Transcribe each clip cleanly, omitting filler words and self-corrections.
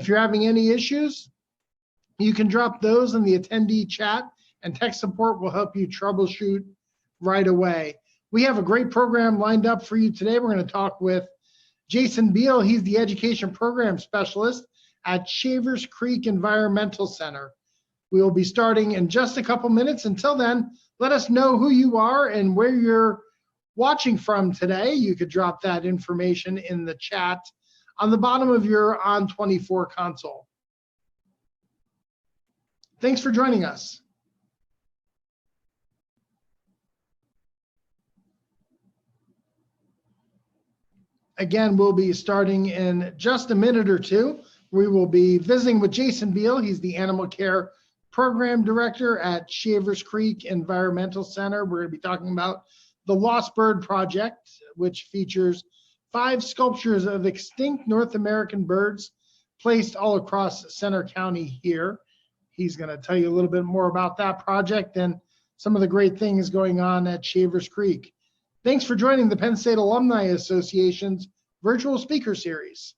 If you're having any issues, you can drop those in the attendee chat, and tech support will help you troubleshoot right away. We have a great program lined up for you today. We're going to talk with Jason Beale. He's the education program specialist at Shavers Creek Environmental Center. We will be starting in just a couple minutes. Until then, let us know who you are and where you're watching from today. You could drop that information in the chat on the bottom of your On24 console. Thanks for joining us. Again, we'll be starting in just a minute or two. We will be visiting with Jason Beale. He's the Animal Care Program Director at Shavers Creek Environmental Center. We're going to be talking about the Lost Bird Project, which features 5 sculptures of extinct North American birds placed all across Center County here. He's going to tell you a little bit more about that project and some of the great things going on at Shavers Creek. Thanks for joining the Penn State Alumni Association's virtual speaker series.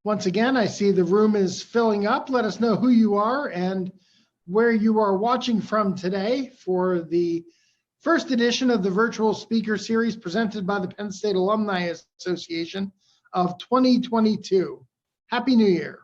Once again, I see the room is filling up. Let us know who you are and where you are watching from today for the first edition of the virtual speaker series presented by the Penn State Alumni Association of 2022. Happy New Year.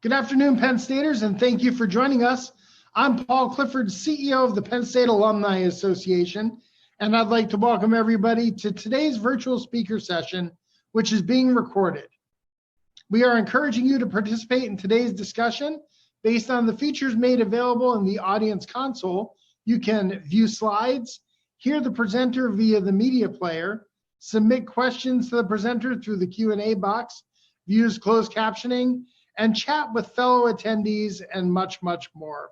Good afternoon, Penn Staters, and thank you for joining us. I'm Paul Clifford, CEO of the Penn State Alumni Association, and I'd like to welcome everybody to today's virtual speaker session, which is being recorded. We are encouraging you to participate in today's discussion based on the features made available in the audience console. You can view slides, hear the presenter via the media player, submit questions to the presenter through the Q&A box, use closed captioning, and chat with fellow attendees, and much, much more.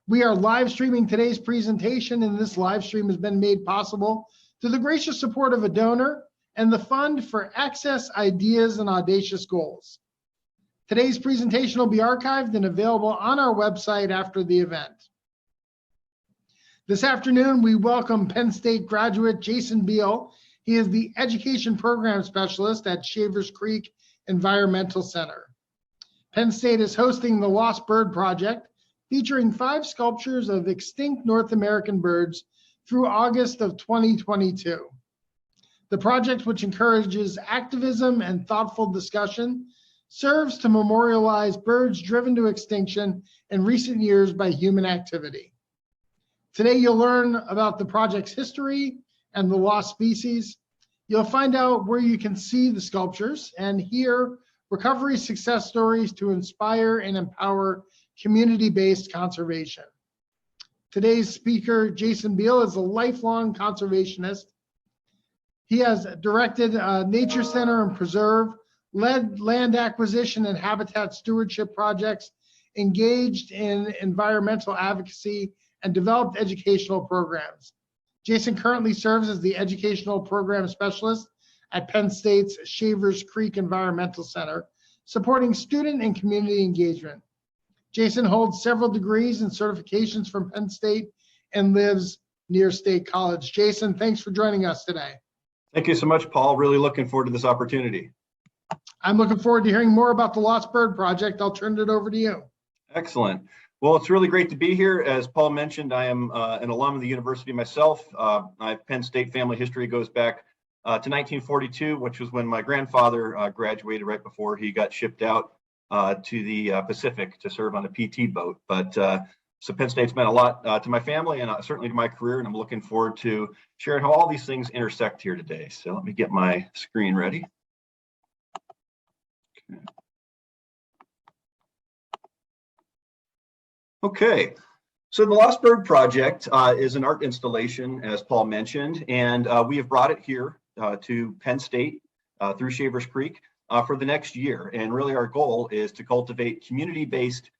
We are live streaming today's presentation, and this live stream has been made possible through the gracious support of a donor and the Fund for Access, Ideas, and Audacious Goals. Today's presentation will be archived and available on our website after the event. This afternoon, we welcome Penn State graduate Jason Beale. He is the Education Program Specialist at Shavers Creek Environmental Center. Penn State is hosting the Lost Bird Project, featuring 5 sculptures of extinct North American birds through August of 2022. The project, which encourages activism and thoughtful discussion, serves to memorialize birds driven to extinction in recent years by human activity. Today, you'll learn about the project's history and the lost species. You'll find out where you can see the sculptures and hear recovery success stories to inspire and empower community-based conservation. Today's speaker, Jason Beale, is a lifelong conservationist. He has directed Nature Center and Preserve, led land acquisition and habitat stewardship projects, engaged in environmental advocacy, and developed educational programs. Jason currently serves as the Educational Program Specialist at Penn State's Shavers Creek Environmental Center, supporting student and community engagement. Jason holds several degrees and certifications from Penn State and lives near State College. Jason, thanks for joining us today. Thank you so much, Paul. Really looking forward to this opportunity. I'm looking forward to hearing more about the Lost Bird Project. I'll turn it over to you. Excellent. Well, it's really great to be here. As Paul mentioned, I am an alum of the university myself. My Penn State family history goes back to 1942, which was when my grandfather graduated right before he got shipped out to the Pacific to serve on a PT boat. But so Penn State's meant a lot to my family and certainly to my career, and I'm looking forward to sharing how all these things intersect here today. So let me get my screen ready. Okay, so the Lost Bird Project is an art installation, as Paul mentioned, and we have brought it here to Penn State through Shavers Creek for the next year. And really our goal is to cultivate community-based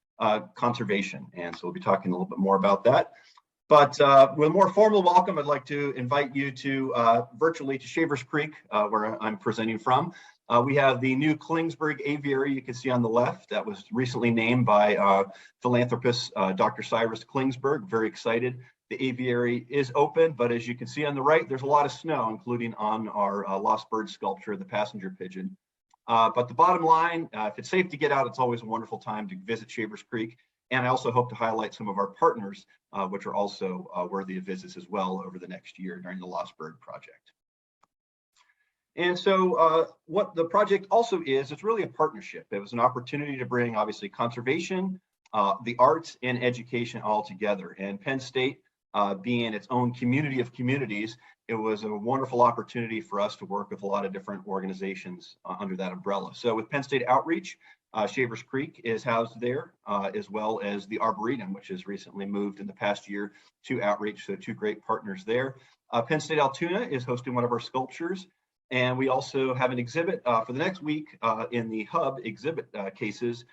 conservation. And so we'll be talking a little bit more about that. But with a more formal welcome, I'd like to invite you to virtually to Shavers Creek, where I'm presenting from. We have the new Klingsberg Aviary you can see on the left that was recently named by philanthropist Dr. Cyrus Klingsberg. Very excited. The aviary is open, but as you can see on the right, there's a lot of snow, including on our lost bird sculpture, the passenger pigeon. But the bottom line, if it's safe to get out, it's always a wonderful time to visit Shavers Creek. And I also hope to highlight some of our partners, which are also worthy of visits as well over the next year during the Lost Bird Project. And so what the project also is, it's really a partnership. It was an opportunity to bring, obviously, conservation, the arts, and education all together. And Penn State, being its own community of communities, it was a wonderful opportunity for us to work with a lot of different organizations under that umbrella. So with Penn State Outreach, Shavers Creek is housed there, as well as the Arboretum, which has recently moved in the past year to Outreach, so two great partners there. Penn State Altoona is hosting one of our sculptures, and we also have an exhibit for the next week in the Hub exhibit cases,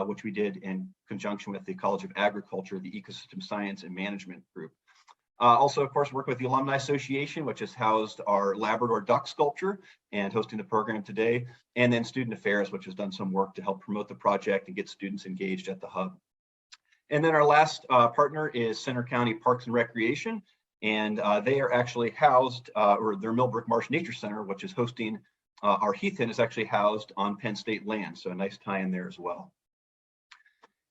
which we did in conjunction with the College of Agriculture, the Ecosystem Science and Management group. Also, of course, work with the Alumni Association, which has housed our Labrador duck sculpture and hosting the program today, and then Student Affairs, which has done some work to help promote the project and get students engaged at the Hub. And then our last partner is Center County Parks and Recreation, and they are actually housed, or their Millbrook Marsh Nature Center, which is hosting our Heath Hen, is actually housed on Penn State land, so a nice tie in there as well.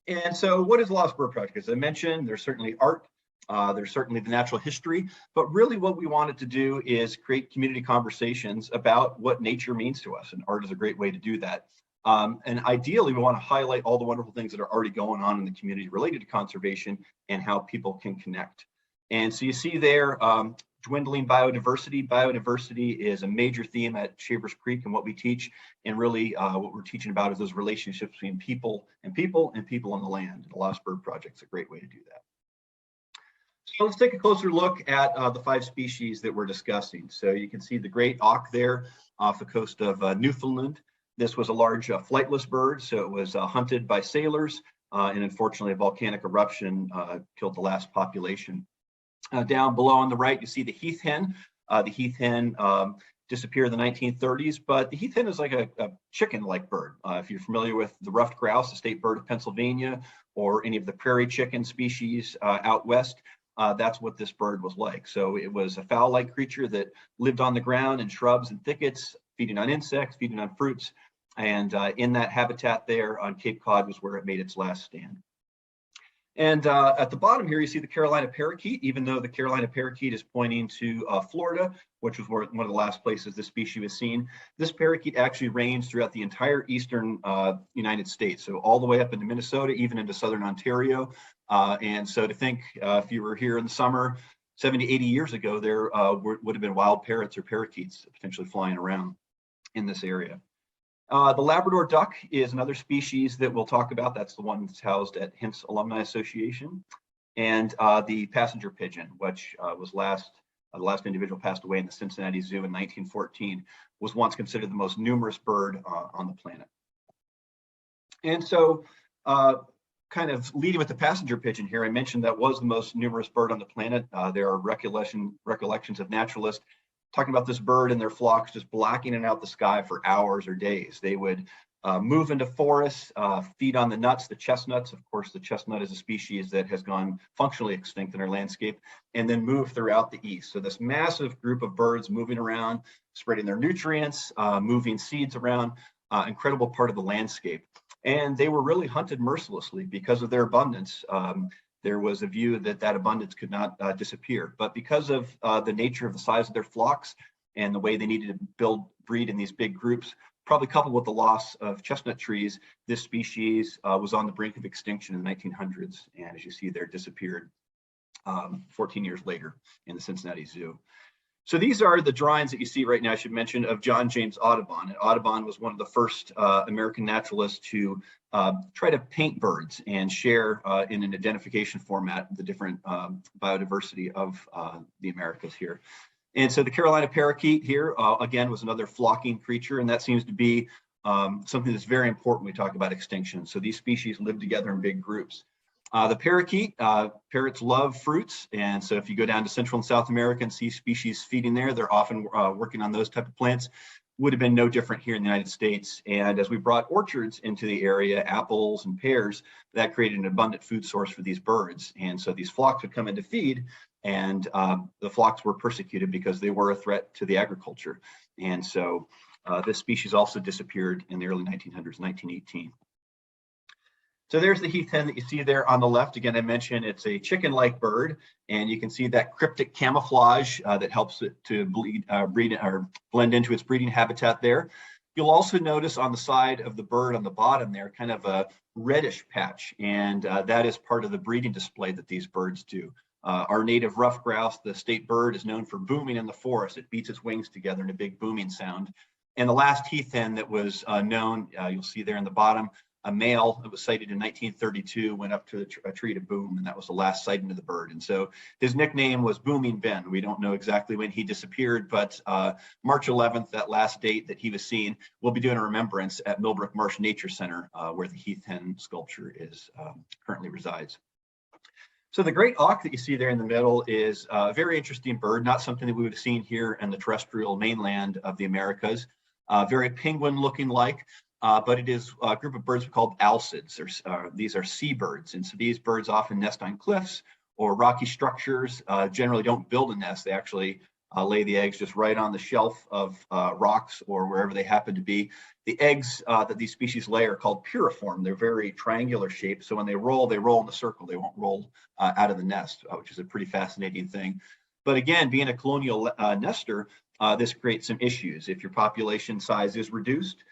And so what is the Lost Bird Project? As I mentioned, there's certainly art, there's certainly the natural history, but really what we wanted to do is create community conversations about what nature means to us, and art is a great way to do that. And ideally, we want to highlight all the wonderful things that are already going on in the community related to conservation and how people can connect. And so you see there, dwindling biodiversity. Biodiversity is a major theme at Shavers Creek and what we teach, and really what we're teaching about is those relationships between people and people and people on the land. The Lost Bird Project is a great way to do that. So let's take a closer look at the 5 species that we're discussing. So you can see the great auk there off the coast of Newfoundland. This was a large flightless bird, so it was hunted by sailors, and unfortunately a volcanic eruption killed the last population. Down below on the right, you see the heath hen. The heath hen disappeared in the 1930s, but the heath hen is like a chicken-like bird. If you're familiar with the ruffed grouse, the state bird of Pennsylvania, or any of the prairie chicken species out west, that's what this bird was like. So it was a fowl-like creature that lived on the ground in shrubs and thickets, feeding on insects, feeding on fruits. And in that habitat there on Cape Cod was where it made its last stand. And at the bottom here, you see the Carolina parakeet, even though the Carolina parakeet is pointing to Florida, which was one of the last places this species was seen. This parakeet actually ranges throughout the entire eastern United States, so all the way up into Minnesota, even into southern Ontario. And so to think if you were here in the summer, 70, 80 years ago, there would have been wild parrots or parakeets potentially flying around in this area. The Labrador duck is another species that we'll talk about. That's the one that's housed at HIMSS Alumni Association. And the passenger pigeon, which was the last individual passed away in the Cincinnati Zoo in 1914, was once considered the most numerous bird on the planet. And so kind of leading with the passenger pigeon here, I mentioned that was the most numerous bird on the planet. There are recollections of naturalists talking about this bird and their flocks just blackening out the sky for hours or days. They would move into forests, feed on the nuts, the chestnuts. Of course, the chestnut is a species that has gone functionally extinct in our landscape, and then move throughout the east. So this massive group of birds moving around, spreading their nutrients, moving seeds around, incredible part of the landscape. And they were really hunted mercilessly because of their abundance. There was a view that that abundance could not disappear. But because of the nature of the size of their flocks and the way they needed to breed in these big groups, probably coupled with the loss of chestnut trees, this species was on the brink of extinction in the 1900s. And as you see there, disappeared 14 years later in the Cincinnati Zoo. So these are the drawings that you see right now, I should mention, of John James Audubon. And Audubon was one of the first American naturalists to try to paint birds and share in an identification format the different biodiversity of the Americas here. And so the Carolina parakeet here, again, was another flocking creature, and that seems to be something that's very important when we talk about extinction. So these species live together in big groups. The parakeet, parrots love fruits. And so if you go down to Central and South America and see species feeding there, they're often working on those type of plants. Would have been no different here in the United States. And as we brought orchards into the area, apples and pears, that created an abundant food source for these birds. And so these flocks would come in to feed, and the flocks were persecuted because they were a threat to the agriculture. And so this species also disappeared in the early 1900s, 1918. So there's the heath hen that you see there on the left. Again, I mentioned it's a chicken-like bird, and you can see that cryptic camouflage that helps it to blend into its breeding habitat there. You'll also notice on the side of the bird on the bottom there, kind of a reddish patch, and that is part of the breeding display that these birds do. Our native ruffed grouse, the state bird, is known for booming in the forest. It beats its wings together in a big booming sound. And the last heath hen that was known, you'll see there in the bottom, a male that was sighted in 1932 went up to a tree to boom, and that was the last sighting of the bird. And so his nickname was Booming Ben. We don't know exactly when he disappeared, but March 11th, that last date that he was seen, we'll be doing a remembrance at Millbrook Marsh Nature Center, where the heath hen sculpture is currently resides. So the great auk that you see there in the middle is a very interesting bird, not something that we would have seen here in the terrestrial mainland of the Americas. Very penguin-looking like. But it is a group of birds called alcids. These are seabirds, and so these birds often nest on cliffs or rocky structures. Generally don't build a nest. They actually lay the eggs just right on the shelf of rocks or wherever they happen to be. The eggs that these species lay are called piriform. They're very triangular shaped, so when they roll in a circle. They won't roll out of the nest, which is a pretty fascinating thing. But again, being a colonial nester, this creates some issues. If your population size is reduced,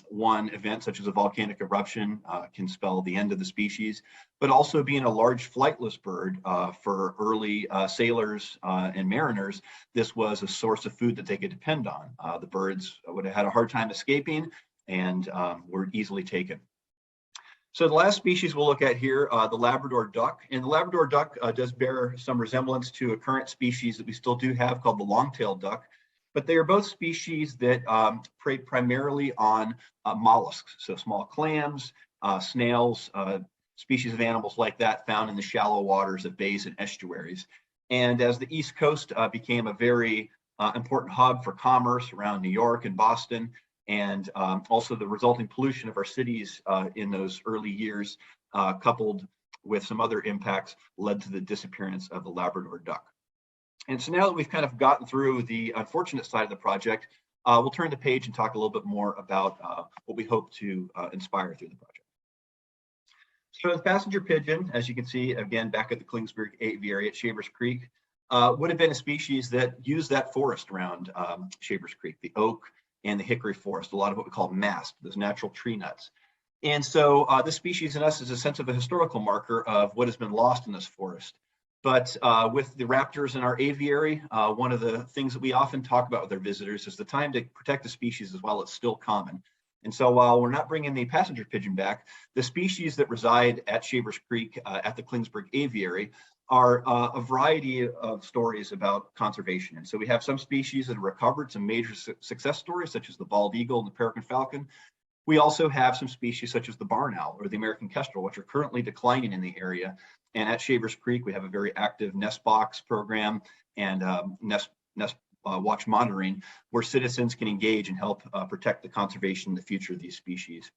one event such as a volcanic eruption can spell the end of the species, but also being a large flightless bird for early sailors and mariners, this was a source of food that they could depend on. The birds would have had a hard time escaping and were easily taken. So the last species we'll look at here, the Labrador duck. And the Labrador duck does bear some resemblance to a current species that we still do have called the long-tailed duck. But they are both species that prey primarily on mollusks, so small clams, snails, species of animals like that found in the shallow waters of bays and estuaries. And as the East Coast became a very important hub for commerce around New York and Boston, and also the resulting pollution of our cities in those early years, coupled with some other impacts, led to the disappearance of the Labrador duck. And so now that we've kind of gotten through the unfortunate side of the project, we'll turn the page and talk a little bit more about what we hope to inspire through the project. So the passenger pigeon, as you can see, again, back at the Klingsburg Aviary at Shavers Creek, would have been a species that used that forest around Shavers Creek, the oak and the hickory forest, a lot of what we call mast, those natural tree nuts. And so this species in us is a sense of a historical marker of what has been lost in this forest. But with the raptors in our aviary, one of the things that we often talk about with our visitors is the time to protect the species as well. It's still common. And so while we're not bringing the passenger pigeon back, the species that reside at Shavers Creek at the Klingsburg Aviary are a variety of stories about conservation. And so we have some species that have recovered, some major success stories, such as the bald eagle and the peregrine falcon. We also have some species such as the barn owl or the American kestrel, which are currently declining in the area. And at Shavers Creek, we have a very active nest box program and nest watch monitoring, where citizens can engage and help protect the conservation and the future of these species.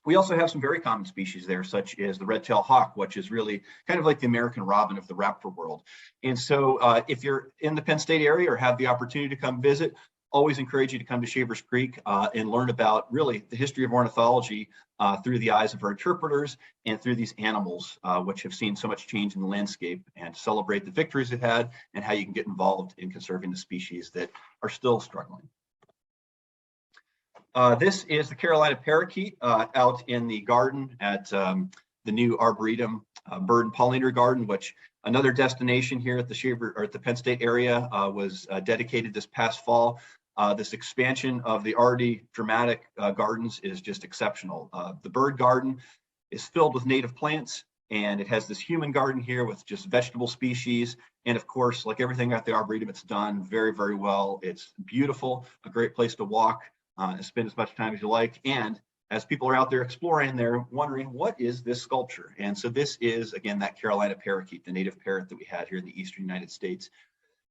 We also have some very common species there, such as the red-tailed hawk, which is really kind of like the American robin of the raptor world. And so if you're in the Penn State area or have the opportunity to come visit, always encourage you to come to Shavers Creek and learn about really the history of ornithology through the eyes of our interpreters and through these animals, which have seen so much change in the landscape, and celebrate the victories they've had and how you can get involved in conserving the species that are still struggling. This is the Carolina parakeet out in the garden at the new Arboretum Bird and Pollinator Garden, which another destination here at the Penn State area was dedicated this past fall. This expansion of the already dramatic gardens is just exceptional. The bird garden is filled with native plants, and it has this human garden here with just vegetable species. And of course, like everything at the Arboretum, it's done very, very well. It's beautiful, a great place to walk. spend as much time as you like. And as people are out there exploring, they're wondering, what is this sculpture? And so this is, again, that Carolina parakeet, the native parrot that we had here in the eastern United States.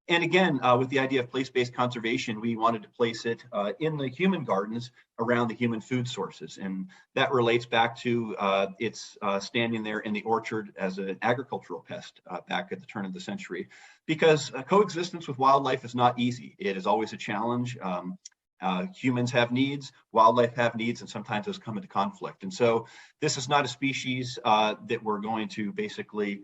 And again, with the idea of place-based conservation, we wanted to place it in the human gardens around the human food sources. And that relates back to its standing there in the orchard as an agricultural pest back at the turn of the century. Because coexistence with wildlife is not easy. It is always a challenge. Humans have needs, wildlife have needs, and sometimes those come into conflict. And so this is not a species that we're going to basically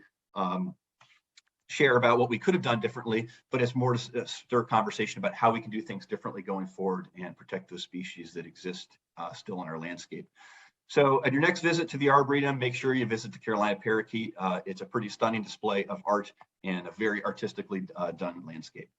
share about what we could have done differently, but it's more to stir conversation about how we can do things differently going forward and protect those species that exist still in our landscape. So at your next visit to the Arboretum, make sure you visit the Carolina parakeet. It's a pretty stunning display of art and a very artistically done landscape.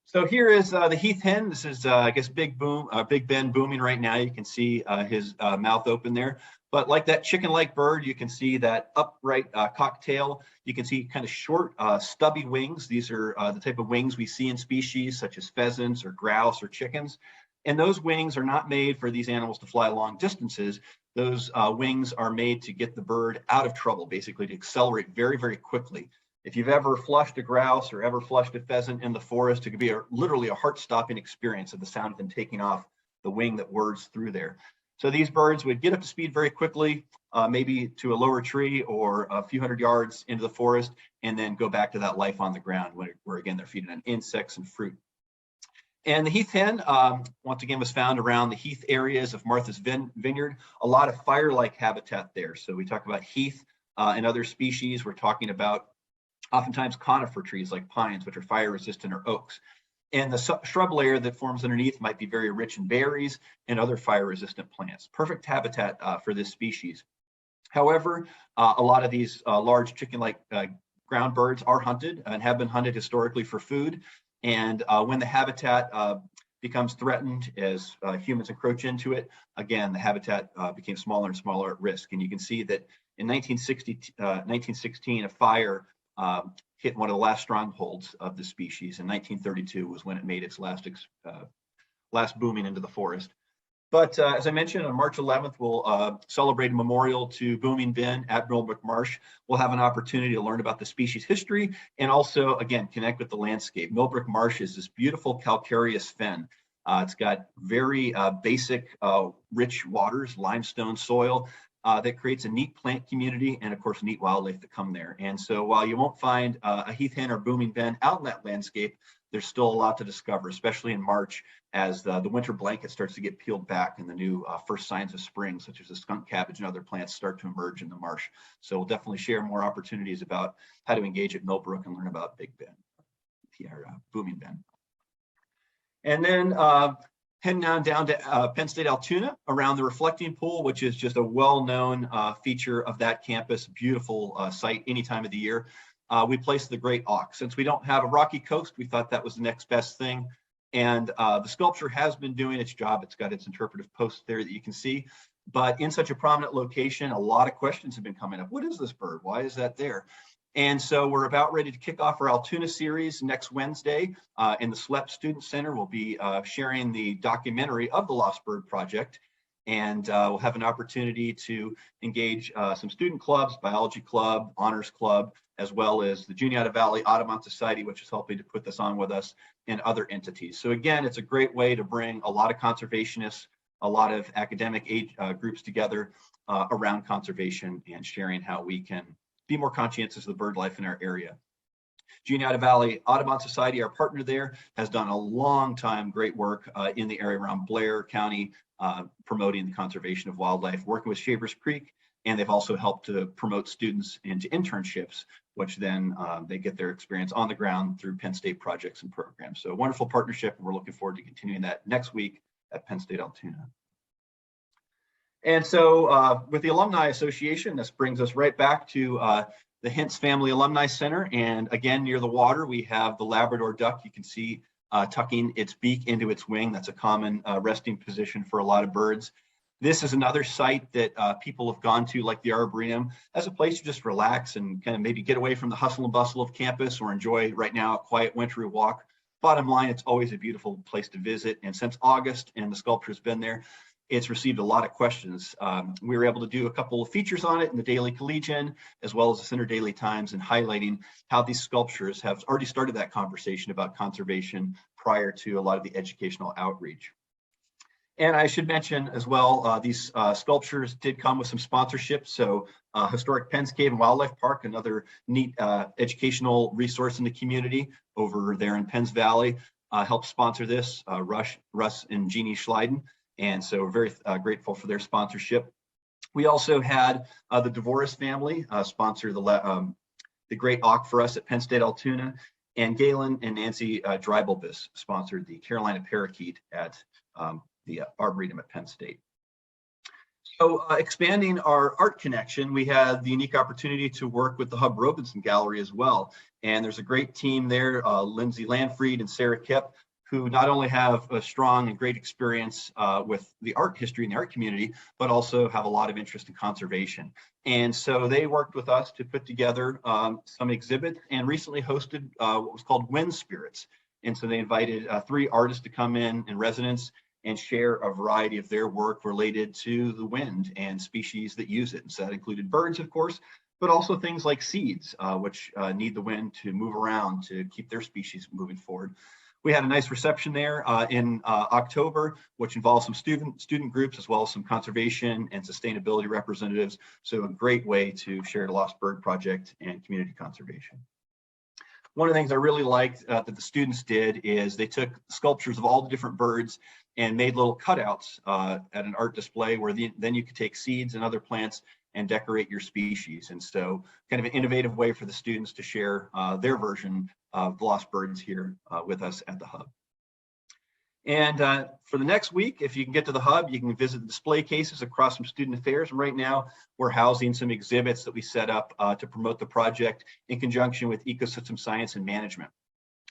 So here is the heath hen. This is, I guess, Big Ben booming right now. You can see his mouth open there. But like that chicken-like bird, you can see that upright cocktail. You can see kind of short, stubby wings. These are the type of wings we see in species such as pheasants or grouse or chickens. And those wings are not made for these animals to fly long distances. Those wings are made to get the bird out of trouble, basically to accelerate very, very quickly. If you've ever flushed a grouse or ever flushed a pheasant in the forest, it could be literally a heart-stopping experience of the sound of them taking off the wing that whirs through there. So these birds would get up to speed very quickly, maybe to a lower tree or a few hundred yards into the forest, and then go back to that life on the ground where again, they're feeding on insects and fruit. And the heath hen, once again, was found around the heath areas of Martha's Vineyard, a lot of fire-like habitat there. So we talk about heath and other species. We're talking about oftentimes conifer trees like pines, which are fire resistant, or oaks. And the shrub layer that forms underneath might be very rich in berries and other fire resistant plants. Perfect habitat for this species. However, a lot of these large chicken-like ground birds are hunted and have been hunted historically for food. And when the habitat becomes threatened as humans encroach into it, again, the habitat became smaller and smaller at risk. And you can see that in 1916, a fire hit one of the last strongholds of the species. In 1932 was when it made its last booming into the forest. But as I mentioned, on March 11th, we'll celebrate a memorial to Booming Ben at Millbrook Marsh. We'll have an opportunity to learn about the species history and also, again, connect with the landscape. Millbrook Marsh is this beautiful calcareous fen. It's got very basic, rich waters, limestone soil. That creates a neat plant community and, of course, neat wildlife that come there. And so while you won't find a heath hen or booming ben out in that landscape, there's still a lot to discover, especially in March as the winter blanket starts to get peeled back and the new first signs of spring, such as the skunk cabbage and other plants, start to emerge in the marsh. So we'll definitely share more opportunities about how to engage at Millbrook and learn about Big Ben, booming ben. And then heading down to Penn State Altoona around the reflecting pool, which is just a well-known feature of that campus, beautiful site any time of the year. We placed the great auk. Since we don't have a rocky coast, we thought that was the next best thing. And the sculpture has been doing its job. It's got its interpretive posts there that you can see. But in such a prominent location, a lot of questions have been coming up. What is this bird? Why is that there? And so we're about ready to kick off our Altoona series next Wednesday in the SLEP Student Center. We'll be sharing the documentary of the Lost Bird Project. And we'll have an opportunity to engage some student clubs, biology club, honors club, as well as the Juniata Valley Audubon Society, which is helping to put this on with us, and other entities. So again, it's a great way to bring a lot of conservationists, a lot of academic groups together around conservation and sharing how we can be more conscientious of the bird life in our area. Juniata Valley Audubon Society, our partner there, has done a long time great work in the area around Blair County, promoting the conservation of wildlife, working with Shavers Creek, and they've also helped to promote students into internships, which then they get their experience on the ground through Penn State projects and programs. So a wonderful partnership, and we're looking forward to continuing that next week at Penn State Altoona. And so with the Alumni Association, this brings us right back to the Hintz Family Alumni Center. And again, near the water, we have the Labrador duck. You can see tucking its beak into its wing. That's a common resting position for a lot of birds. This is another site that people have gone to, like the Arboretum, as a place to just relax and kind of maybe get away from the hustle and bustle of campus, or enjoy right now a quiet wintry walk bottom line, it's always a beautiful place to visit. And since August and the sculpture's been there, it's received a lot of questions. We were able to do a couple of features on it in the Daily Collegian, as well as the Center Daily Times, and highlighting how these sculptures have already started that conversation about conservation prior to a lot of the educational outreach. And I should mention as well, these sculptures did come with some sponsorship. So Historic Penns Cave and Wildlife Park, another neat educational resource in the community over there in Penns Valley, helped sponsor this, Russ and Jeannie Schleiden. And so we're very grateful for their sponsorship. We also had the DeVoris family sponsor the Great Auk for us at Penn State Altoona, and Galen and Nancy Dreibelbis sponsored the Carolina Parakeet at the Arboretum at Penn State. So expanding our art connection, we had the unique opportunity to work with the Hub Robinson Gallery as well. And there's a great team there, Lindsay Lanfried and Sarah Kipp, who not only have a strong and great experience with the art history and the art community, but also have a lot of interest in conservation. And so they worked with us to put together some exhibits and recently hosted what was called Wind Spirits. And so they invited 3 artists to come in residence and share a variety of their work related to the wind and species that use it. And so that included birds, of course, but also things like seeds, which need the wind to move around to keep their species moving forward. We had a nice reception there in October, which involved some student groups as well as some conservation and sustainability representatives. So a great way to share the Lost Bird Project and community conservation. One of the things I really liked that the students did is they took sculptures of all the different birds and made little cutouts at an art display where then you could take seeds and other plants and decorate your species. And so kind of an innovative way for the students to share their version of the Lost Birds here with us at the Hub. And for the next week, if you can get to the Hub, you can visit the display cases across from Student Affairs. And right now, we're housing some exhibits that we set up to promote the project in conjunction with Ecosystem Science and Management.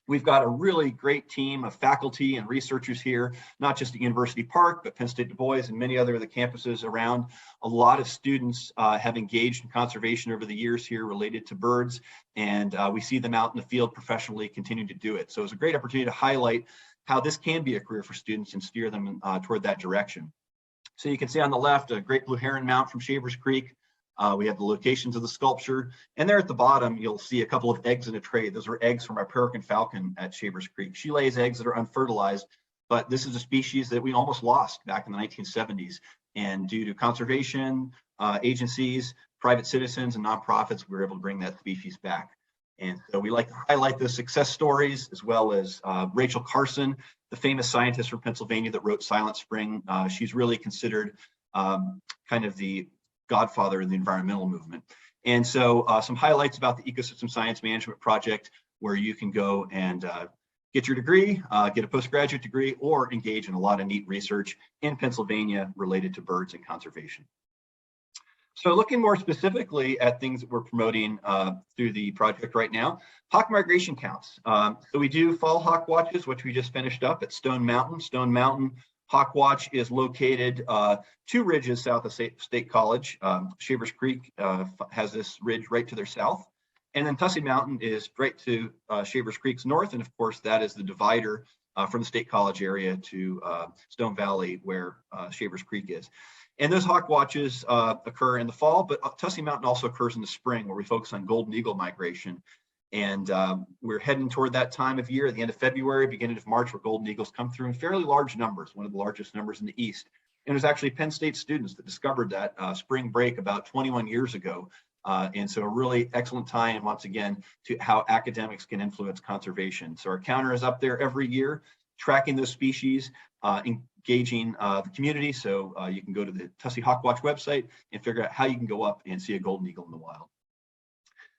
We've got a really great team of faculty and researchers here, not just at University Park, but Penn State Du Bois and many other of the campuses around. A lot of students have engaged in conservation over the years here related to birds, and we see them out in the field professionally continue to do it. So it's a great opportunity to highlight how this can be a career for students and steer them toward that direction. So you can see on the left, a great blue heron mount from Shavers Creek. We have the locations of the sculpture, and there at the bottom, you'll see a couple of eggs in a tray. Those are eggs from our peregrine falcon at Shavers Creek. She lays eggs that are unfertilized, but this is a species that we almost lost back in the 1970s. And due to conservation agencies, private citizens, and nonprofits, we were able to bring that species back. And so we like to highlight the success stories, as well as Rachel Carson, the famous scientist from Pennsylvania that wrote Silent Spring. She's really considered kind of the godfather of the environmental movement. And so some highlights about the Ecosystem Science Management Project, where you can go and get your degree, get a postgraduate degree, or engage in a lot of neat research in Pennsylvania related to birds and conservation. So looking more specifically at things that we're promoting through the project right now, hawk migration counts. So we do fall hawk watches, which we just finished up at Stone Mountain. Stone Mountain Hawk Watch is located 2 ridges south of State College. Shavers Creek has this ridge right to their south. And then Tussey Mountain is right to Shavers Creek's north. And of course, that is the divider from the State College area to Stone Valley, where Shavers Creek is. And those hawk watches occur in the fall, but Tussey Mountain also occurs in the spring, where we focus on golden eagle migration. And we're heading toward that time of year at the end of February, beginning of March, where golden eagles come through in fairly large numbers, one of the largest numbers in the East. And it was actually Penn State students that discovered that spring break about 21 years ago. And so a really excellent tie-in, once again, to how academics can influence conservation. So our counter is up there every year, tracking those species, engaging the community. So you can go to the Tussey Hawk Watch website and figure out how you can go up and see a golden eagle in the wild.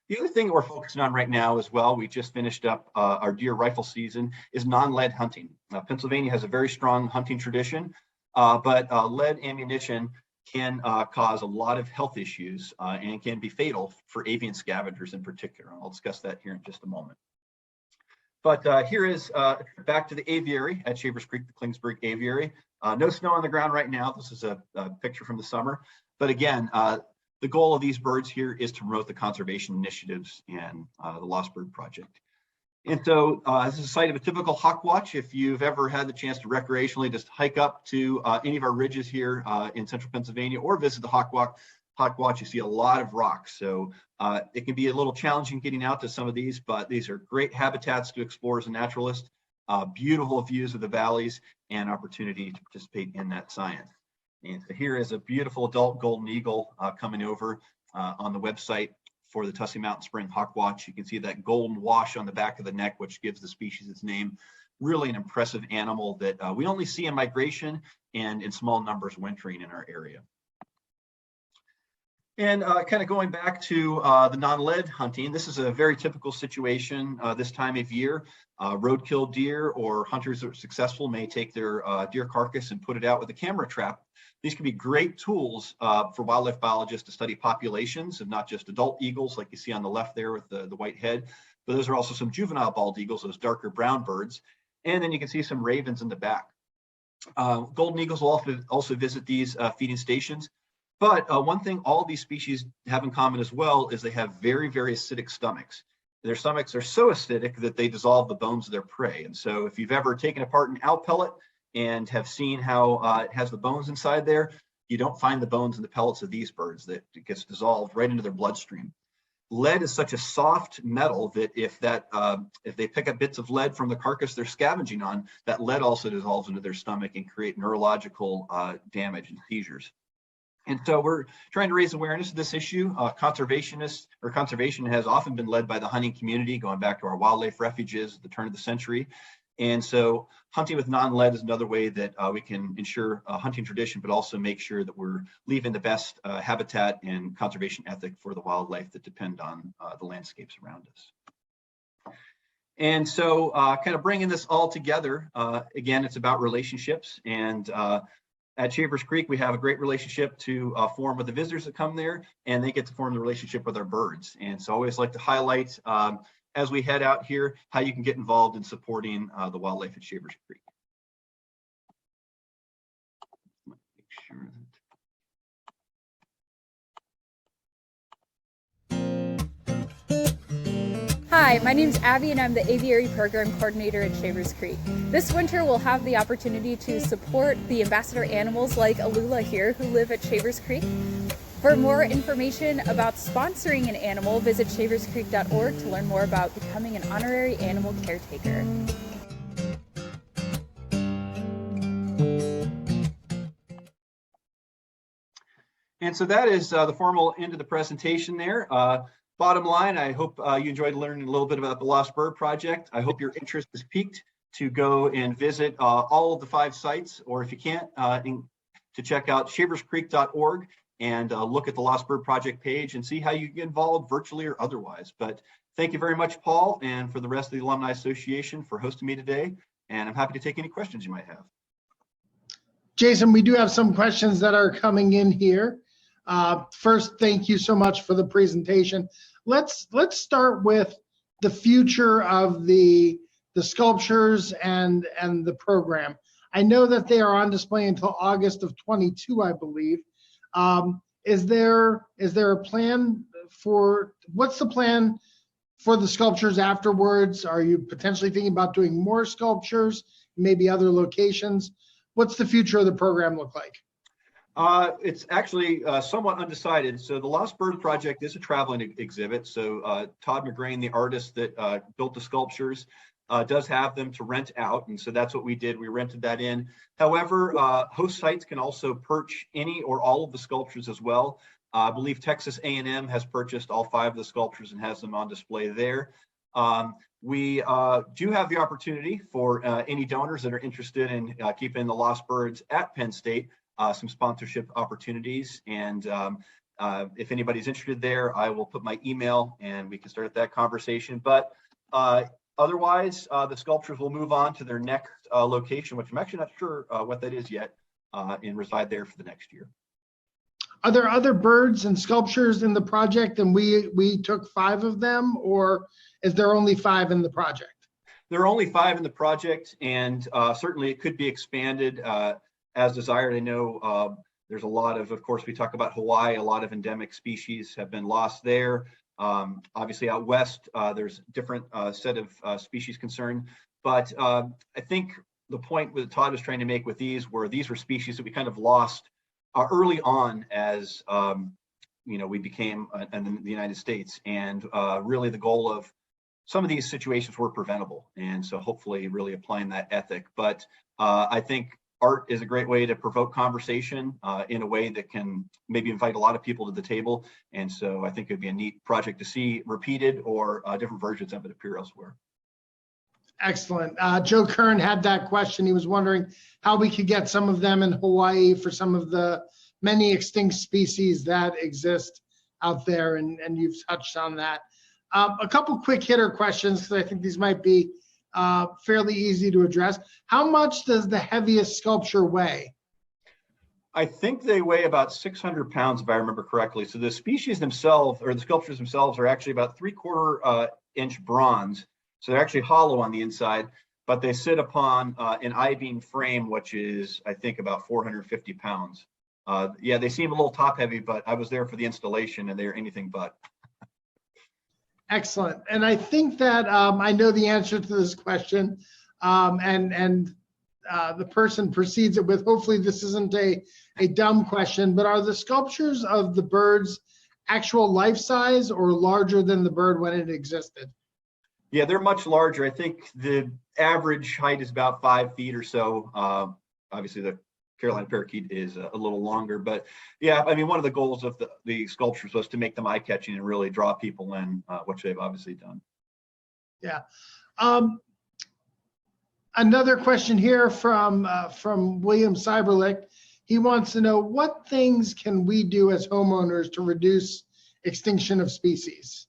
The other thing that we're focusing on right now as well, we just finished up our deer rifle season, is non-lead hunting. Pennsylvania has a very strong hunting tradition, but lead ammunition can cause a lot of health issues and can be fatal for avian scavengers in particular. I'll discuss that here in just a moment. But here is back to the aviary at Shavers Creek, the Klingsburg Aviary. No snow on the ground right now. This is a picture from the summer. But again, the goal of these birds here is to promote the conservation initiatives and the Lost Bird Project. And so this is a site of a typical hawk watch. If you've ever had the chance to recreationally just hike up to any of our ridges here in central Pennsylvania or visit the hawk watch, you see a lot of rocks. So it can be a little challenging getting out to some of these, but these are great habitats to explore as a naturalist, beautiful views of the valleys, and opportunity to participate in that science. And so here is a beautiful adult golden eagle coming over on the website for the Tussey Mountain Spring Hawk Watch. You can see that golden wash on the back of the neck, which gives the species its name. Really an impressive animal that we only see in migration and in small numbers wintering in our area. And kind of going back to the non-lead hunting, this is a very typical situation this time of year. Roadkill deer or hunters that are successful may take their deer carcass and put it out with a camera trap. These can be great tools for wildlife biologists to study populations of not just adult eagles like you see on the left there with the white head, but those are also some juvenile bald eagles, those darker brown birds. And then you can see some ravens in the back. Golden eagles will also visit these feeding stations. But one thing all these species have in common as well is they have very, very acidic stomachs. Their stomachs are so acidic that they dissolve the bones of their prey. And so if you've ever taken apart an owl pellet and have seen how it has the bones inside there, you don't find the bones in the pellets of these birds, that it gets dissolved right into their bloodstream. Lead is such a soft metal that if they pick up bits of lead from the carcass they're scavenging on, that lead also dissolves into their stomach and create neurological damage and seizures. And so we're trying to raise awareness of this issue. Conservation has often been led by the hunting community, going back to our wildlife refuges at the turn of the century. And so hunting with non-lead is another way that we can ensure a hunting tradition, but also make sure that we're leaving the best habitat and conservation ethic for the wildlife that depend on the landscapes around us. And so kind of bringing this all together, again, it's about relationships. And at Shavers Creek, we have a great relationship to form with the visitors that come there, and they get to form the relationship with our birds. And so I always like to highlight, as we head out here, how you can get involved in supporting the wildlife at Shavers Creek. Make sure that... Hi, my name's Abby and I'm the Aviary Program Coordinator at Shavers Creek. This winter we'll have the opportunity to support the ambassador animals like Alula here who live at Shavers Creek. For more information about sponsoring an animal, visit shaverscreek.org to learn more about becoming an honorary animal caretaker. And so that is the formal end of the presentation there. Bottom line, I hope you enjoyed learning a little bit about the Lost Bird Project. I hope your interest is piqued to go and visit all of the 5 sites, or if you can't, to check out shaverscreek.org and look at the Lost Bird Project page and see how you get involved virtually or otherwise. But thank you very much, Paul, and for the rest of the Alumni Association for hosting me today. And I'm happy to take any questions you might have. Jason, we do have some questions that are coming in here. First, thank you so much for the presentation. Let's start with the future of the sculptures and the program. I know that they are on display until August of 22, I believe. Is there a plan for, what's the plan for the sculptures afterwards? Are you potentially thinking about doing more sculptures, maybe other locations? What's the future of the program look like? It's actually somewhat undecided. So the Lost Bird Project is a traveling exhibit. So Todd McGrain, the artist that built the sculptures, does have them to rent out. And so that's what we did. We rented that in. However, host sites can also perch any or all of the sculptures as well. I believe Texas A&M has purchased all 5 of the sculptures and has them on display there. We do have the opportunity for any donors that are interested in keeping the Lost Birds at Penn State, some sponsorship opportunities. And if anybody's interested there, I will put my email and we can start that conversation. But otherwise, the sculptures will move on to their next location, which I'm actually not sure what that is yet, and reside there for the next year. Are there other birds and sculptures in the project and we took 5 of them, or is there only 5 in the project? There are only 5 in the project, and certainly it could be expanded as desired. I know there's a lot of course, we talk about Hawaii, a lot of endemic species have been lost there. Obviously out west, there's different set of species concerned. But I think the point that Todd was trying to make with these were species that we kind of lost early on as we became in the United States, and really the goal of some of these situations were preventable, and so hopefully really applying that ethic. But I think art is a great way to provoke conversation in a way that can maybe invite a lot of people to the table, and so I think it'd be a neat project to see repeated or different versions of it appear elsewhere. Excellent. Joe Kern had that question. He was wondering how we could get some of them in Hawaii for some of the many extinct species that exist out there, and you've touched on that. A couple quick hitter questions, because I think these might be fairly easy to address. How much does the heaviest sculpture weigh? I think they weigh about 600 pounds, if I remember correctly. So the species themselves, or the sculptures themselves, are actually about 3/4 inch bronze. So they're actually hollow on the inside, but they sit upon an I-beam frame, which is, I think, about 450 pounds. Yeah, they seem a little top heavy, but I was there for the installation and they're anything but. Excellent. And I think that I know the answer to this question, and the person precedes it with, hopefully this isn't a dumb question, but are the sculptures of the birds actual life size or larger than the bird when it existed? Yeah, they're much larger. I think the average height is about 5 feet or so. Obviously, the Carolina parakeet is a little longer, but yeah, I mean, one of the goals of the sculptures was to make them eye-catching and really draw people in, which they've obviously done. Yeah. Another question here from William Cyberlick. He wants to know, what things can we do as homeowners to reduce extinction of species?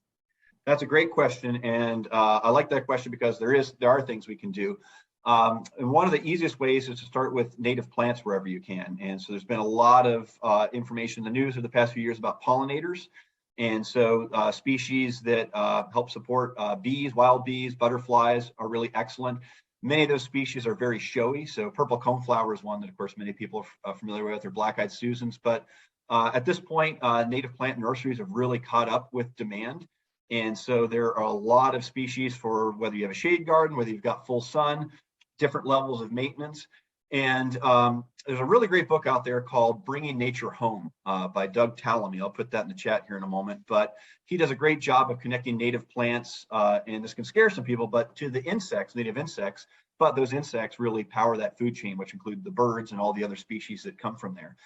That's a great question, and I like that question because there are things we can do. And one of the easiest ways is to start with native plants wherever you can. And so there's been a lot of information in the news over the past few years about pollinators. And so species that help support bees, wild bees, butterflies are really excellent. Many of those species are very showy. So purple coneflower is one that, of course, many people are familiar with, or black-eyed Susans. But at this point, native plant nurseries have really caught up with demand. And so there are a lot of species for whether you have a shade garden, whether you've got full sun, different levels of maintenance. And there's a really great book out there called Bringing Nature Home by Doug Tallamy. I'll put that in the chat here in a moment. But he does a great job of connecting native plants, and this can scare some people, but to the insects, native insects. But those insects really power that food chain, which include the birds and all the other species that come from there.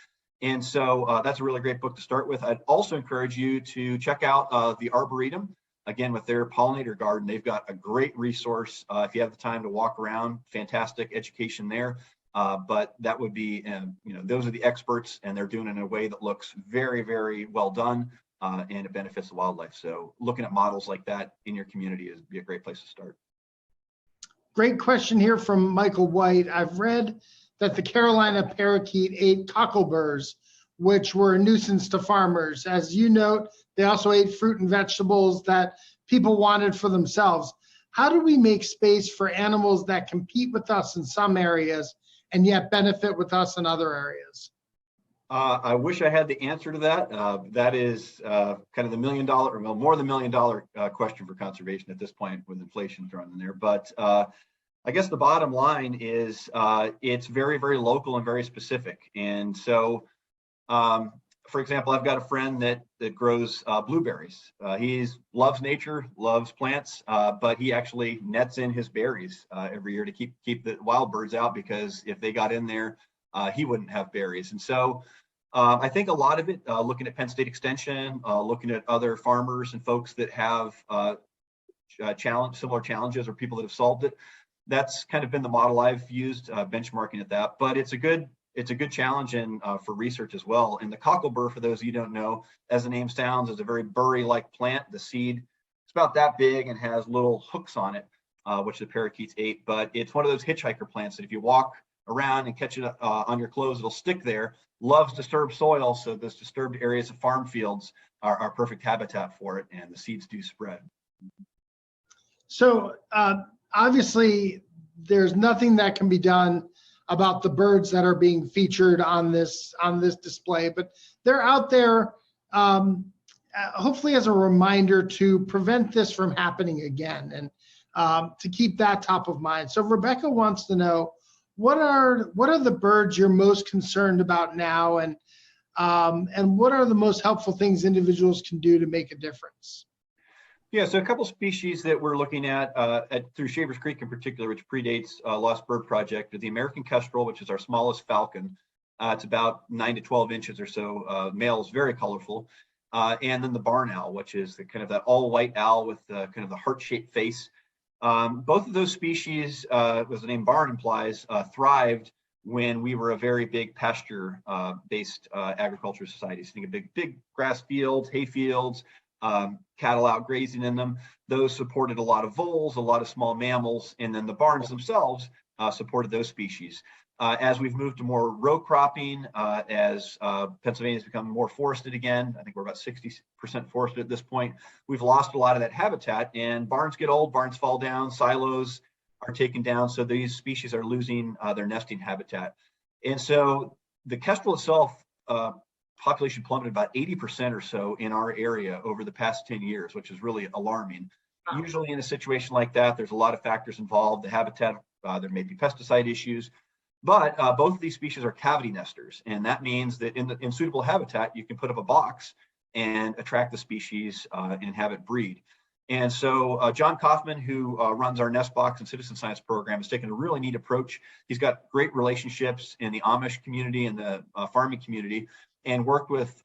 And so that's a really great book to start with. I'd also encourage you to check out the Arboretum. Again, with their pollinator garden, they've got a great resource. If you have the time to walk around, fantastic education there. But that would be, those are the experts, and they're doing it in a way that looks very, very well done, and it benefits the wildlife. So looking at models like that in your community would be a great place to start. Great question here from Michael White. I've read that the Carolina parakeet ate cockleburs, which were a nuisance to farmers. As you note, they also ate fruit and vegetables that people wanted for themselves. How do we make space for animals that compete with us in some areas and yet benefit with us in other areas? I wish I had the answer to that. That is kind of the $1 million, or well, more than $1 million question for conservation at this point, with inflation thrown in there. But I guess the bottom line is it's very, very local and very specific. And so, for example, I've got a friend that grows blueberries. He loves nature, loves plants, but he actually nets in his berries every year to keep the wild birds out, because if they got in there, he wouldn't have berries. And so I think a lot of it, looking at Penn State Extension, looking at other farmers and folks that have similar challenges, or people that have solved it, that's kind of been the model I've used, benchmarking at that. But it's a good challenge, and for research as well. And the cocklebur, for those of you who don't know, as the name sounds, is a very burry-like plant. The seed, it's about that big and has little hooks on it, which the parakeets ate. But it's one of those hitchhiker plants that if you walk around and catch it on your clothes, it'll stick there. Loves disturbed soil, so those disturbed areas of farm fields are perfect habitat for it, and the seeds do spread. So obviously, there's nothing that can be done about the birds that are being featured on this display, but they're out there hopefully as a reminder to prevent this from happening again, and to keep that top of mind. So Rebecca wants to know, what are the birds you're most concerned about now, and what are the most helpful things individuals can do to make a difference? Yeah, so a couple species that we're looking at through Shavers Creek in particular, which predates Lost Bird Project, are the American kestrel, which is our smallest falcon. It's about 9 to 12 inches or so. Male is very colorful. And then the barn owl, which is the kind of that all white owl with kind of the heart-shaped face. Both of those species, as the name barn implies, thrived when we were a very big pasture-based agriculture society. So think of big grass fields, hay fields, cattle out grazing in them. Those supported a lot of voles, a lot of small mammals, and then the barns themselves supported those species. As we've moved to more row cropping, as Pennsylvania's become more forested again, I think we're about 60% forested at this point, we've lost a lot of that habitat, and barns get old, barns fall down, silos are taken down, so these species are losing their nesting habitat. And so the kestrel itself, population plummeted about 80% or so in our area over the past 10 years, which is really alarming. Usually in a situation like that, there's a lot of factors involved. The habitat, there may be pesticide issues, but both of these species are cavity nesters. And that means that in suitable habitat, you can put up a box and attract the species and have it breed. And so John Kaufman, who runs our Nest Box and Citizen Science program, has taken a really neat approach. He's got great relationships in the Amish community and the farming community, and worked with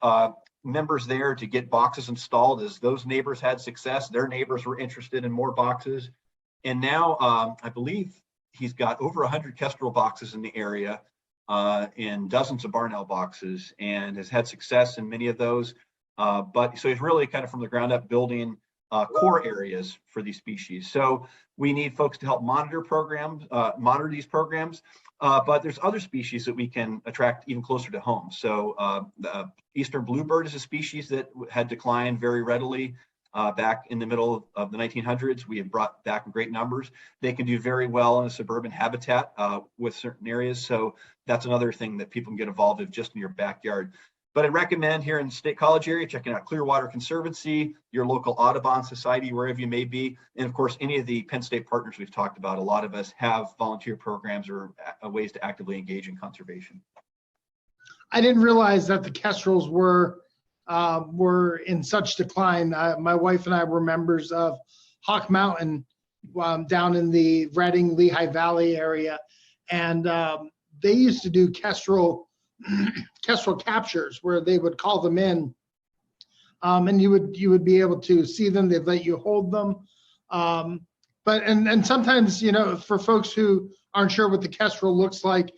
members there to get boxes installed. As those neighbors had success, their neighbors were interested in more boxes. And now I believe he's got over 100 kestrel boxes in the area and dozens of barn owl boxes, and has had success in many of those. But so he's really kind of from the ground up building core areas for these species. So we need folks to help monitor these programs. But there's other species that we can attract even closer to home. So the eastern bluebird is a species that had declined very readily back in the middle of the 1900s. We have brought back in great numbers. They can do very well in a suburban habitat with certain areas. So that's another thing that people can get involved in just in your backyard. But I recommend here in the State College area, checking out Clearwater Conservancy, your local Audubon Society, wherever you may be. And of course, any of the Penn State partners we've talked about, a lot of us have volunteer programs or ways to actively engage in conservation. I didn't realize that the kestrels were in such decline. My wife and I were members of Hawk Mountain down in the Reading, Lehigh Valley area. And they used to do kestrel captures where they would call them in, and you would be able to see them. They'd let you hold them, but sometimes, you know, for folks who aren't sure what the kestrel looks like,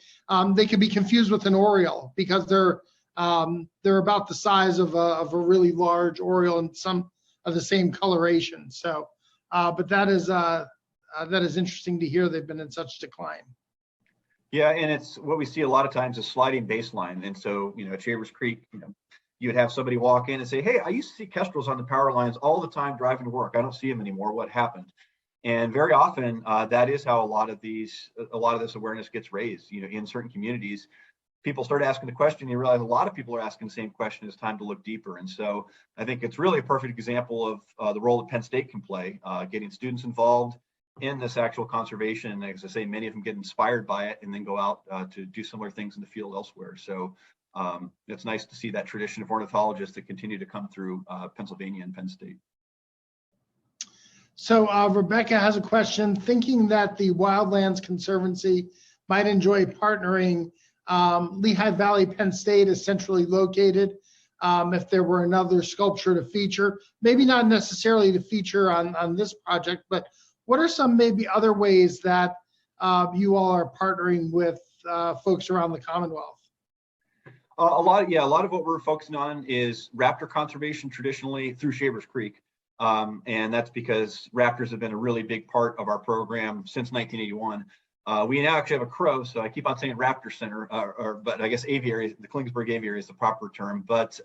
they can be confused with an oriole, because they're about the size of a really large oriole and some of the same coloration. So, but that is interesting to hear. They've been in such decline. Yeah, and it's what we see a lot of times is sliding baseline. And so, you know, at Shavers Creek, you know, you'd have somebody walk in and say, "Hey, I used to see kestrels on the power lines all the time driving to work. I don't see them anymore. What happened?" And very often, that is how a lot of this awareness gets raised. You know, in certain communities, people start asking the question. You realize a lot of people are asking the same question. It's time to look deeper. And so, I think it's really a perfect example of the role that Penn State can play, getting students involved in this actual conservation. And as I say, many of them get inspired by it and then go out to do similar things in the field elsewhere. So it's nice to see that tradition of ornithologists that continue to come through Pennsylvania and Penn State. So Rebecca has a question. Thinking that the Wildlands Conservancy might enjoy partnering, Lehigh Valley, Penn State is centrally located. If there were another sculpture to feature, maybe not necessarily to feature on this project, but what are some maybe other ways that you all are partnering with folks around the Commonwealth? A lot of what we're focusing on is raptor conservation traditionally through Shavers Creek. And that's because raptors have been a really big part of our program since 1981. We now actually have a crow, so I keep on saying Raptor Center, but I guess aviary, the Klingsburg Aviary is the proper term. But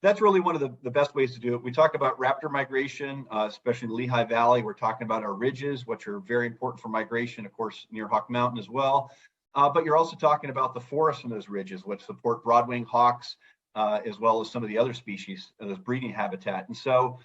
that's really one of the best ways to do it. We talk about raptor migration, especially in the Lehigh Valley. We're talking about our ridges, which are very important for migration, of course, near Hawk Mountain as well. But you're also talking about the forests in those ridges, which support broadwing hawks, as well as some of the other species, those breeding habitat. And so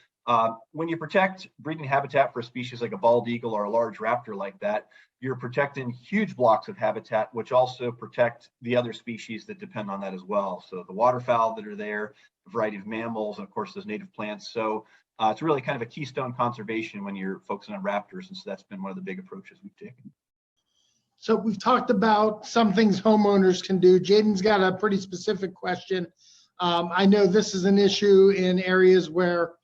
when you protect breeding habitat for a species like a bald eagle or a large raptor like that, you're protecting huge blocks of habitat, which also protect the other species that depend on that as well. So the waterfowl that are there, a variety of mammals, and of course those native plants. So it's really kind of a keystone conservation when you're focusing on raptors. And so that's been one of the big approaches we've taken. So we've talked about some things homeowners can do. Jaden's got a pretty specific question. I know this is an issue in areas where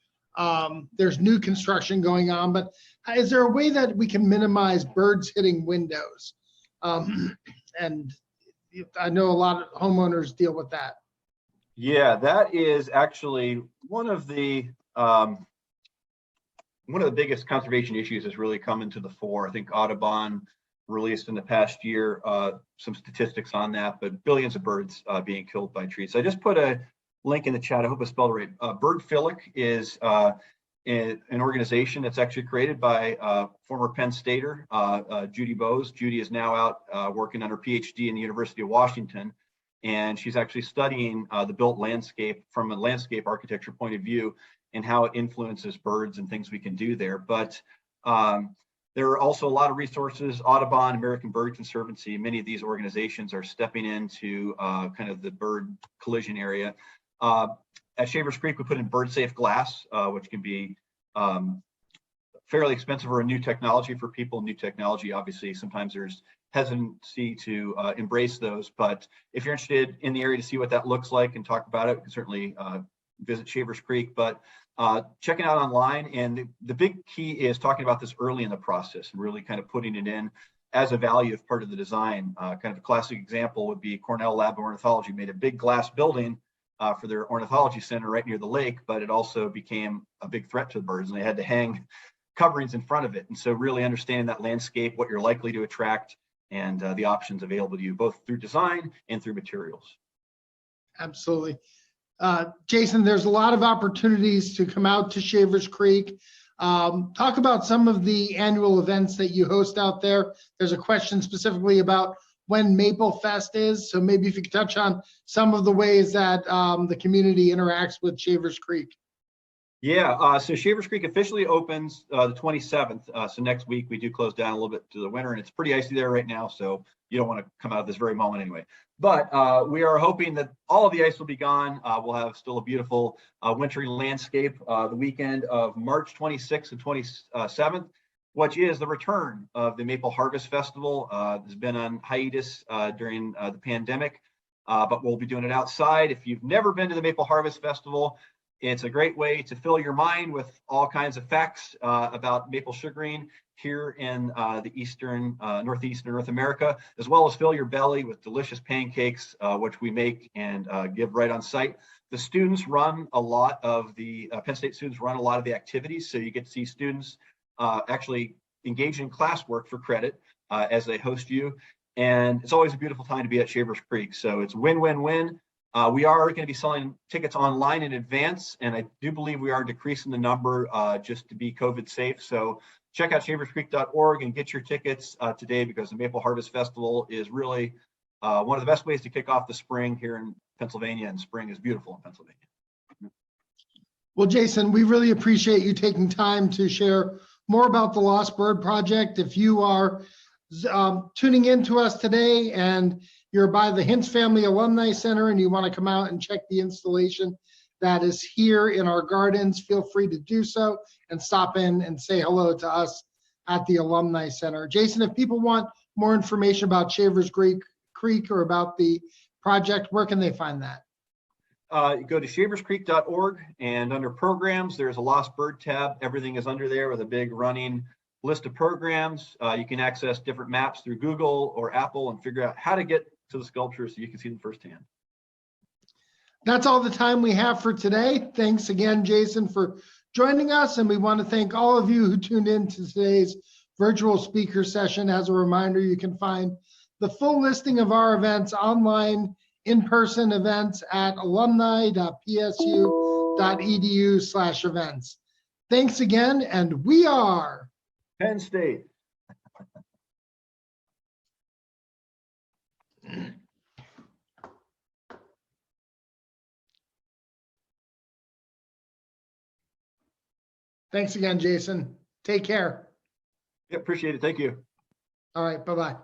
there's new construction going on, but is there a way that we can minimize birds hitting windows? And I know a lot of homeowners deal with that. Yeah, that is actually one of the biggest conservation issues has really come into the fore. I think Audubon released in the past year some statistics on that, but billions of birds being killed by trees. So I just put a link in the chat. I hope I spelled it right. Birdphilic is an organization that's actually created by former Penn Stater, Judy Bose. Judy is now out working on her PhD in the University of Washington, and she's actually studying the built landscape from a landscape architecture point of view and how it influences birds and things we can do there. But there are also a lot of resources. Audubon, American Bird Conservancy, many of these organizations are stepping into kind of the bird collision area. At Shavers Creek, we put in bird safe glass, which can be fairly expensive or a new technology for people. New technology, obviously, sometimes there's hesitancy to embrace those. But if you're interested in the area to see what that looks like and talk about it, you can certainly visit Shavers Creek. But check it out online. And the big key is talking about this early in the process and really kind of putting it in as a value of part of the design. Kind of a classic example would be Cornell Lab of Ornithology made a big glass building for their ornithology center right near the lake, but it also became a big threat to the birds, and they had to hang coverings in front of it. And so really understanding that landscape, what you're likely to attract, and the options available to you, both through design and through materials. Absolutely. Jason, there's a lot of opportunities to come out to Shavers Creek. Talk about some of the annual events that you host out there. There's a question specifically about when Maple Fest is. So maybe if you could touch on some of the ways that the community interacts with Shavers Creek. Yeah, so Shavers Creek officially opens the 27th. So next week we do close down a little bit to the winter, and it's pretty icy there right now. So you don't want to come out at this very moment anyway. But we are hoping that all of the ice will be gone. We'll have still a beautiful wintry landscape the weekend of March 26th and 27th, which is the return of the Maple Harvest Festival. It's been on hiatus during the pandemic, but we'll be doing it outside. If you've never been to the Maple Harvest Festival, it's a great way to fill your mind with all kinds of facts about maple sugaring here in the northeastern North America, as well as fill your belly with delicious pancakes, which we make and give right on site. The students run a lot of the Penn State students run a lot of the activities, so you get to see students actually engage in classwork for credit as they host you. And it's always a beautiful time to be at Shavers Creek. So it's win-win-win. We are going to be selling tickets online in advance, and I do believe we are decreasing the number just to be COVID safe. So check out shaverscreek.org and get your tickets today, because the Maple Harvest Festival is really one of the best ways to kick off the spring here in Pennsylvania, and spring is beautiful in Pennsylvania. Well, Jason, we really appreciate you taking time to share more about the Lost Bird Project. If you are tuning in to us today and you're by the Hintz Family Alumni Center and you want to come out and check the installation that is here in our gardens, feel free to do so and stop in and say hello to us at the Alumni Center. Jason, if people want more information about Shavers Creek or about the project, where can they find that? Go to shaverscreek.org, and under programs, there's a Lost Bird tab. Everything is under there with a big running list of programs. You can access different maps through Google or Apple and figure out how to get to the sculptures so you can see them firsthand. That's all the time we have for today. Thanks again, Jason, for joining us. And we want to thank all of you who tuned in to today's virtual speaker session. As a reminder, you can find the full listing of our events online, in-person events at alumni.psu.edu/events. Thanks again, and we are Penn State. Thanks again, Jason. Take care. Yeah, appreciate it. Thank you. All right, bye-bye.